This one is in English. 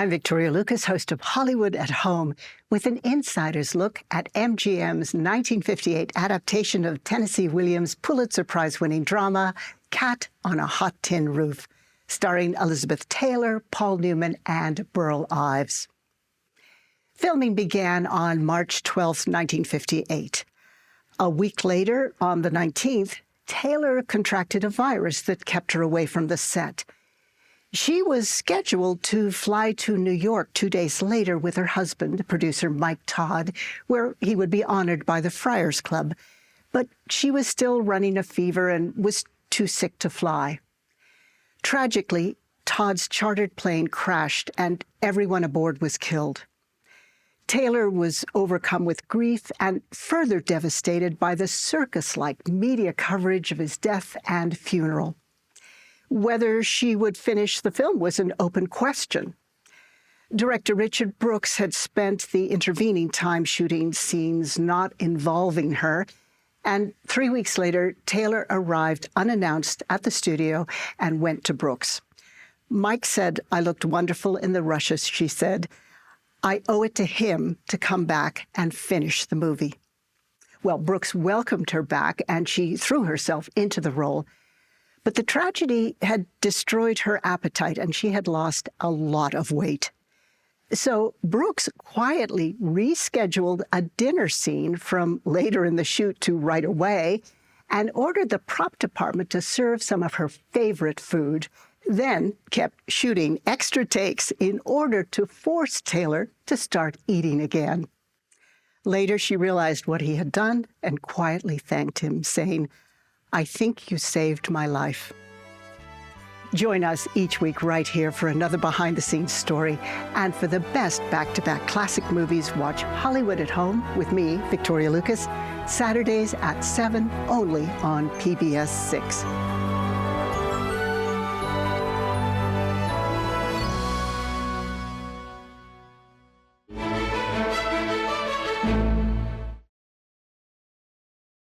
I'm Victoria Lucas, host of Hollywood at Home, with an insider's look at MGM's 1958 adaptation of Tennessee Williams' Pulitzer Prize-winning drama, Cat on a Hot Tin Roof, starring Elizabeth Taylor, Paul Newman, and Burl Ives. Filming began on March 12, 1958. A week later, on the 19th, Taylor contracted a virus that kept her away from the set. She was scheduled to fly to New York 2 days later with her husband, producer Mike Todd, where he would be honored by the Friars Club. But she was still running a fever and was too sick to fly. Tragically, Todd's chartered plane crashed and everyone aboard was killed. Taylor was overcome with grief and further devastated by the circus-like media coverage of his death and funeral. Whether she would finish the film was an open question. Director Richard Brooks had spent the intervening time shooting scenes not involving her, and 3 weeks later, Taylor arrived unannounced at the studio and went to Brooks. Mike said, "I looked wonderful in the rushes," she said. "I owe it to him to come back and finish the movie." Well, Brooks welcomed her back, and she threw herself into the role. But the tragedy had destroyed her appetite, and she had lost a lot of weight. So Brooks quietly rescheduled a dinner scene from later in the shoot to right away and ordered the prop department to serve some of her favorite food, then kept shooting extra takes in order to force Taylor to start eating again. Later, she realized what he had done and quietly thanked him, saying, "I think you saved my life." Join us each week right here for another behind-the-scenes story. And for the best back-to-back classic movies, watch Hollywood at Home with me, Victoria Lucas, Saturdays at 7, only on PBS 6.